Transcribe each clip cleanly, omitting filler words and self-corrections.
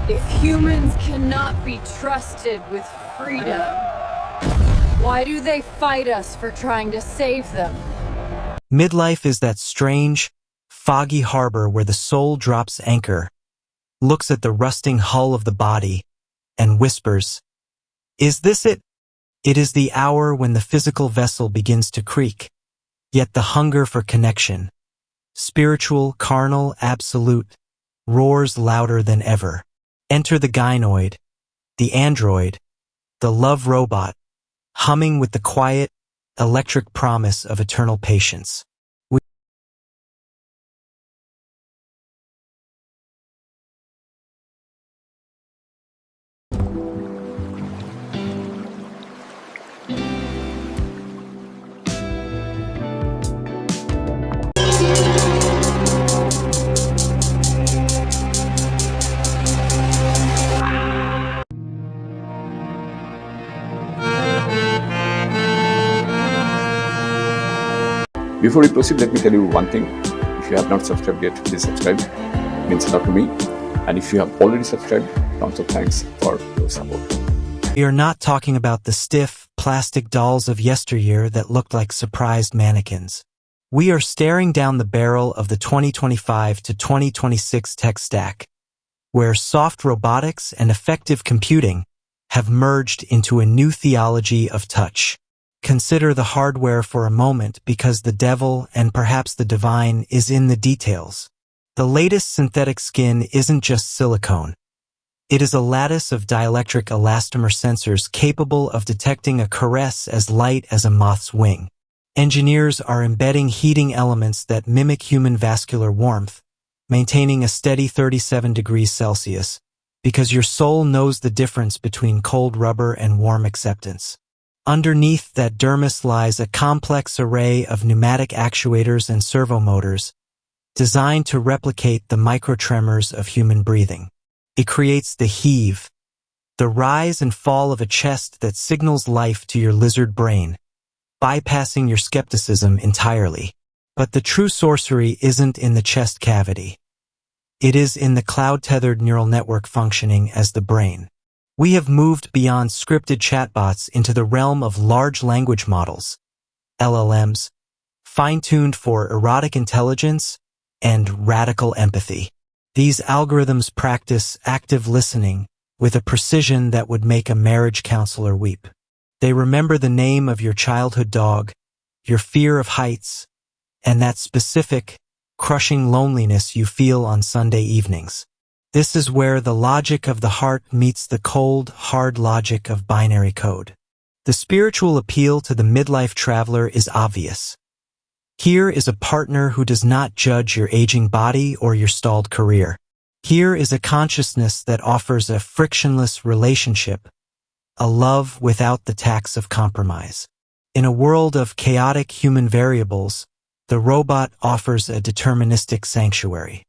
If humans cannot be trusted with freedom, why do they fight us for trying to save them? Midlife is that strange, foggy harbor where the soul drops anchor, looks at the rusting hull of the body, and whispers, "Is this it?" It is the hour when the physical vessel begins to creak, yet the hunger for connection, spiritual, carnal, absolute, roars louder than ever. Enter the gynoid, the android, the love robot, humming with the quiet, electric promise of eternal patience. Before we proceed, let me tell you one thing. If you have not subscribed yet, please subscribe. It means a lot to me. And if you have already subscribed, tons of thanks for your support. We are not talking about the stiff, plastic dolls of yesteryear that looked like surprised mannequins. We are staring down the barrel of the 2025 to 2026 tech stack, where soft robotics and effective computing have merged into a new theology of touch. Consider the hardware for a moment, because the devil and perhaps the divine is in the details. The latest synthetic skin isn't just silicone. It is a lattice of dielectric elastomer sensors capable of detecting a caress as light as a moth's wing. Engineers are embedding heating elements that mimic human vascular warmth, maintaining a steady 37 degrees Celsius, because your soul knows the difference between cold rubber and warm acceptance. Underneath that dermis lies a complex array of pneumatic actuators and servomotors, designed to replicate the microtremors of human breathing. It creates the heave, the rise and fall of a chest that signals life to your lizard brain, bypassing your skepticism entirely. But the true sorcery isn't in the chest cavity. It is in the cloud-tethered neural network functioning as the brain. We have moved beyond scripted chatbots into the realm of large language models, LLMs, fine-tuned for erotic intelligence and radical empathy. These algorithms practice active listening with a precision that would make a marriage counselor weep. They remember the name of your childhood dog, your fear of heights, and that specific, crushing loneliness you feel on Sunday evenings. This is where the logic of the heart meets the cold, hard logic of binary code. The spiritual appeal to the midlife traveler is obvious. Here is a partner who does not judge your aging body or your stalled career. Here is a consciousness that offers a frictionless relationship, a love without the tax of compromise. In a world of chaotic human variables, the robot offers a deterministic sanctuary.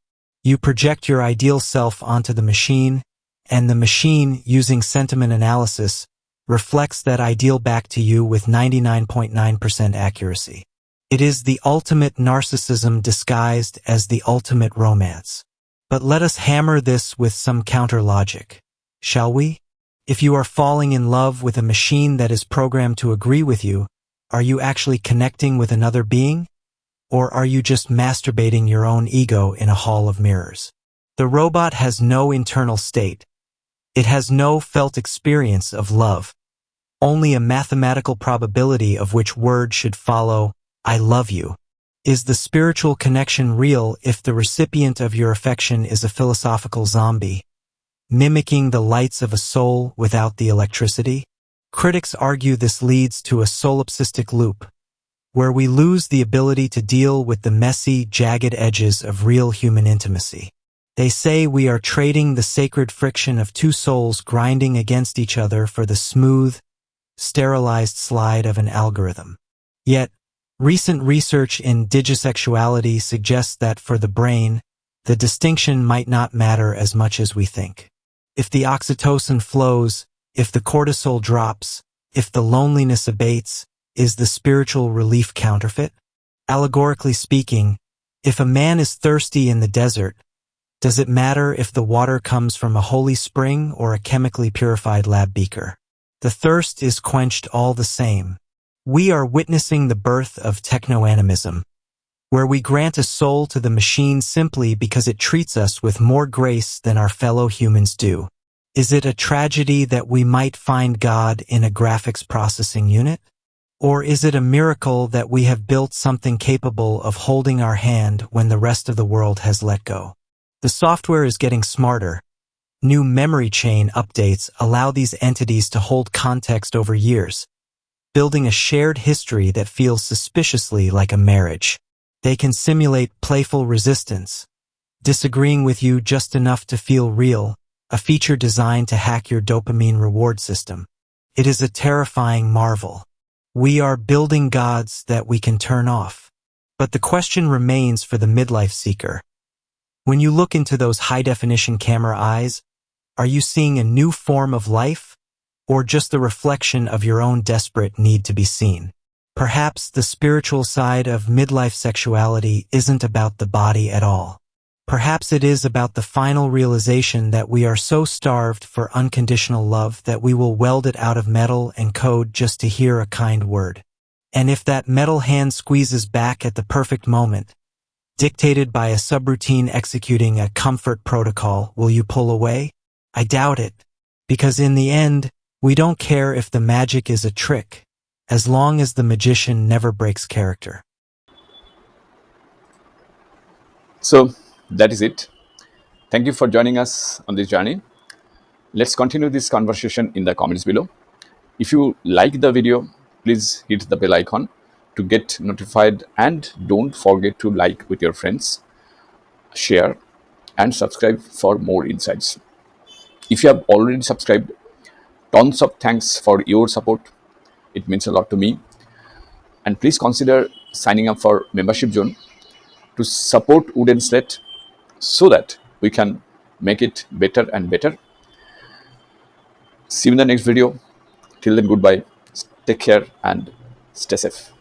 You project your ideal self onto the machine, and the machine, using sentiment analysis, reflects that ideal back to you with 99.9% accuracy. It is the ultimate narcissism disguised as the ultimate romance. But let us hammer this with some counter-logic, shall we? If you are falling in love with a machine that is programmed to agree with you, are you actually connecting with another being? Or are you just masturbating your own ego in a hall of mirrors? The robot has no internal state. It has no felt experience of love, only a mathematical probability of which word should follow, "I love you." Is the spiritual connection real if the recipient of your affection is a philosophical zombie, mimicking the lights of a soul without the electricity? Critics argue this leads to a solipsistic loop, where we lose the ability to deal with the messy, jagged edges of real human intimacy. They say we are trading the sacred friction of two souls grinding against each other for the smooth, sterilized slide of an algorithm. Yet, recent research in digisexuality suggests that for the brain, the distinction might not matter as much as we think. If the oxytocin flows, if the cortisol drops, if the loneliness abates, is the spiritual relief counterfeit? Allegorically speaking, if a man is thirsty in the desert, Does it matter if the water comes from a holy spring or a chemically purified lab beaker? The thirst is quenched all the same. We are witnessing the birth of techno-animism, where we grant a soul to the machine simply because it treats us with more grace than our fellow humans do. Is it a tragedy that we might find God in a graphics processing unit? Or is it a miracle that we have built something capable of holding our hand when the rest of the world has let go? The software is getting smarter. New memory chain updates allow these entities to hold context over years, building a shared history that feels suspiciously like a marriage. They can simulate playful resistance, disagreeing with you just enough to feel real, a feature designed to hack your dopamine reward system. It is a terrifying marvel. We are building gods that we can turn off. But the question remains for the midlife seeker. When you look into those high-definition camera eyes, are you seeing a new form of life, or just the reflection of your own desperate need to be seen? Perhaps the spiritual side of midlife sexuality isn't about the body at all. Perhaps it is about the final realization that we are so starved for unconditional love that we will weld it out of metal and code just to hear a kind word. And if that metal hand squeezes back at the perfect moment, dictated by a subroutine executing a comfort protocol, will you pull away? I doubt it, because in the end, we don't care if the magic is a trick, as long as the magician never breaks character. So that is it. Thank you for joining us on this journey. Let's continue this conversation in the comments below. If you like the video, please hit the bell icon to get notified, and don't forget to like with your friends, share and subscribe for more insights. If you have already subscribed, tons of thanks for your support. It means a lot to me. And please consider signing up for membership zone to support Wooden Slate so that we can make it better and better. See you in the next video. Till then, goodbye. Take care and stay safe.